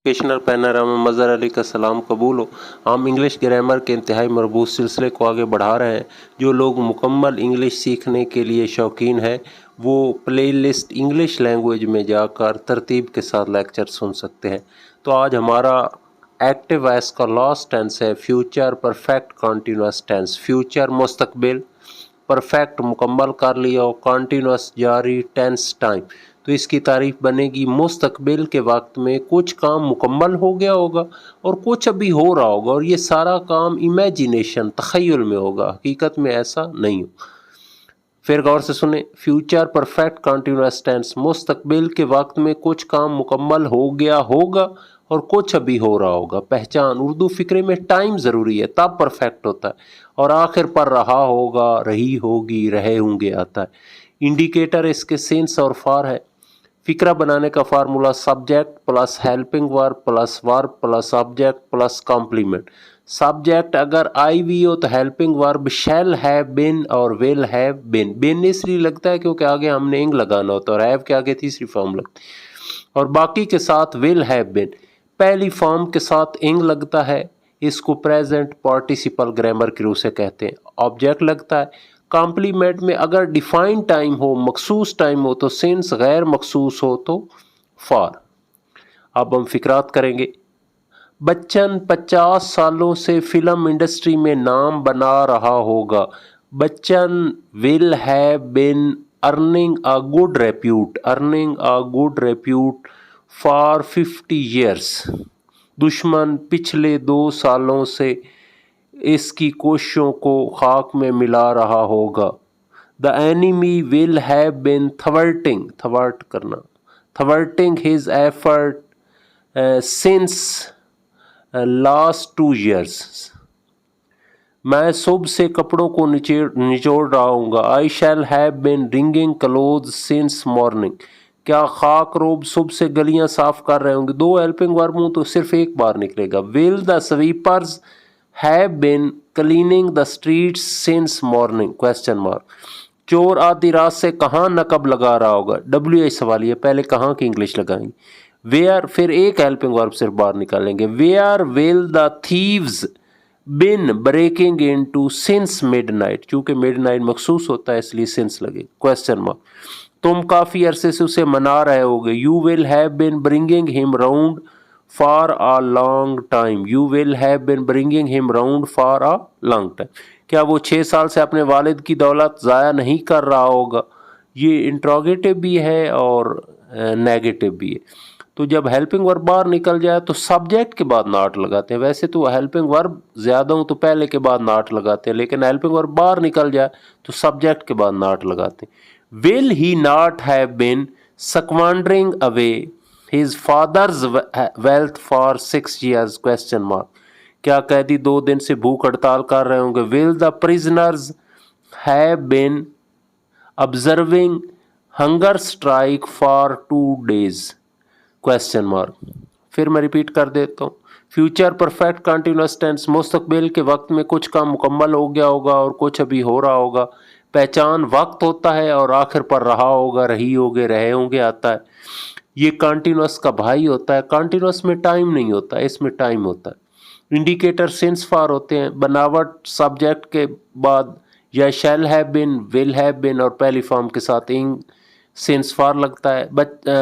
Educational panorama Mazhar Ali का सलाम कबूल हो। हम इंग्लिश ग्रामर के इंतहाई मरबूत सिलसिले को आगे बढ़ा रहे हैं। जो लोग मुकम्मल इंग्लिश सीखने के लिए शौकीन हैं वो प्लेलिस्ट इंग्लिश लैंग्वेज में जाकर तरतीब के साथ लेक्चर सुन सकते हैं। तो आज हमारा एक्टिव वॉइस का लास्ट टेंस है future perfect continuous tense. Future मुस्तकबिल, परफेक्ट मुकम्मल कर लिया हो, कंटिन्यूस जारी, टेंस टाइम। तो इसकी तारीफ बनेगी मुस्तकबिल के वक्त में कुछ काम मुकम्मल हो गया होगा और कुछ अभी हो रहा होगा, और ये सारा काम इमेजिनेशन तख़य्युल में होगा, हकीकत में ऐसा नहीं हो। फिर गौर से सुने, फ्यूचर परफेक्ट कंटिन्यूस टेंस, मुस्तकबिल के वक्त में कुछ काम मुकम्मल हो गया होगा और कुछ अभी हो रहा होगा। पहचान, उर्दू फिक्रे में टाइम ज़रूरी है तब परफेक्ट होता है, और आखिर पर रहा होगा, रही होगी, रहे होंगे आता है। इंडिकेटर इसके सिंस और फार है। फिक्रा बनाने का formula subject plus helping verb plus verb plus object plus complement. Subject अगर आई वी हो तो helping verb shall have been और विल हैव बिन। बिन इसलिए लगता है क्योंकि आगे हमने इंग लगाना होता है, और हैव के आगे तीसरी फॉर्म लगती है, और बाकी के साथ विल हैव बिन। पहली फॉर्म के साथ इंग लगता है, इसको प्रेजेंट पार्टिसिपल ग्रामर के रूप से कहते हैं। ऑब्जेक्ट लगता है। कॉम्प्लीमेंट में अगर डिफाइन टाइम हो, मखसूस टाइम हो तो सिंस, गैर मखसूस हो तो फॉर। अब हम फिक्रात करेंगे। बच्चन 50 सालों से फिल्म इंडस्ट्री में नाम बना रहा होगा। Bachchan will have bin earning a good repute, earning a good repute for 50 years। दुश्मन पिछले 2 सालों से इसकी कोशिशों को खाक में मिला रहा होगा। The enemy will have been thwarting, thwart करना, thwarting his effort since last 2 years। मैं सुबह से कपड़ों को निचोड़ रहा हूँ। I shall have been wringing cloth since morning. क्या खाक रोब सुबह से गलियां साफ कर रहे होंगे। 2 हेल्पिंग वर्ब हूँ तो सिर्फ एक बार निकलेगा। Will the sweepers have been cleaning the streets since morning, question mark. चोर आधी रात से कहाँ नकब लगा रहा होगा। WH सवाल है, पहले कहाँ की इंग्लिश लगाएंगे। वेयर, फिर एक हेल्पिंग वर्ब सिर्फ बाहर निकालेंगे। Where will the thieves been breaking into since midnight, क्योंकि मिडनाइट मखसूस होता है इसलिए सिंस लगे, क्वेश्चन मार्क। तुम काफी अरसे से उसे मना रहे होगे। You will have been bringing him round for a long time, you will have been bringing him round for a long time. क्या वो 6 साल से अपने वालिद की दौलत ज़ाया नहीं कर रहा होगा। ये इंट्रोगेटिव भी है और नेगेटिव भी है। तो जब हेल्पिंग वर्ब बाहर निकल जाए तो सब्जेक्ट के बाद नॉट लगाते हैं। वैसे तो हेल्पिंग वर्ब ज़्यादा हो तो पहले के बाद नॉट लगाते हैं, लेकिन हेल्पिंग वर्ब बाहर निकल जाए तो सब्जेक्ट के बाद नॉट लगाते हैं। Will he not have been squandering away his father's wealth for 6 years, question mark. क्या कैदी 2 दिन से भूख हड़ताल कर रहे होंगे। Will the prisoners have been observing hunger strike for 2 days, question mark. फिर मैं रिपीट कर देता हूँ। फ्यूचर परफेक्ट कंटिन्यूस टेंस, मुस्तकबिल के वक्त में कुछ काम मुकम्मल हो गया होगा और कुछ अभी हो रहा होगा। पहचान वक्त होता है और आखिर पर रहा होगा, रही होगे, रहे होंगे आता है। ये कंटिन्यूस का भाई होता है। कंटिन्यूस में टाइम नहीं होता, इसमें टाइम होता है। इंडिकेटर सिंस फार होते हैं। बनावट सब्जेक्ट के बाद या शैल have bin, will have been और पहली फॉर्म के साथ इंग सिंस फार लगता है।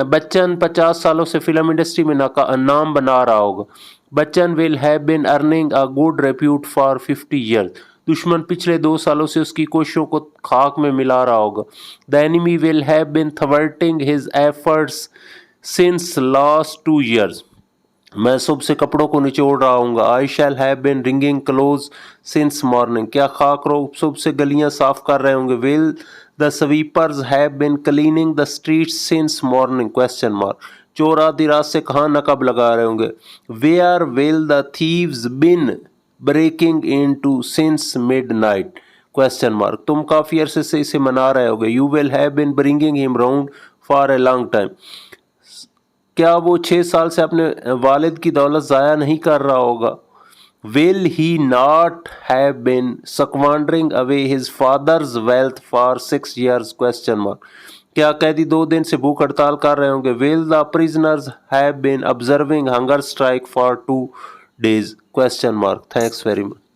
बच्चन 50 सालों से फिल्म इंडस्ट्री में नाम बना रहा होगा। Bachchan will have bin earning a good repute for 50 years। दुश्मन पिछले 2 सालों से उसकी कोशिशों को खाक में मिला रहा होगा। The enemy will have been thwarting his efforts since last 2 years। मैं सुबह से कपड़ों को निचोड़ रहा हूँ। I shall have been wringing clothes since morning. क्या खाक रोग सुबह से गलियां साफ कर रहे होंगे। Will the sweepers have been cleaning the streets since morning, question mark. चोर आधी रात से कहाँ नकब लगा रहे होंगे। Where will the thieves been breaking into since midnight, question mark. तुम काफी अरसे से इसे मना रहे होगे। You will have been bringing him round for a long time. क्या वो 6 साल से अपने वालिद की दौलत ज़ाया नहीं कर रहा होगा। Will he not have been squandering away his father's wealth for 6 years, question mark. کیا قیدی 2 دن سے بھوک ہڑتال کر رہے ہوں گے؟ Will the prisoners have been observing hunger strike for 2 days? Thanks very much.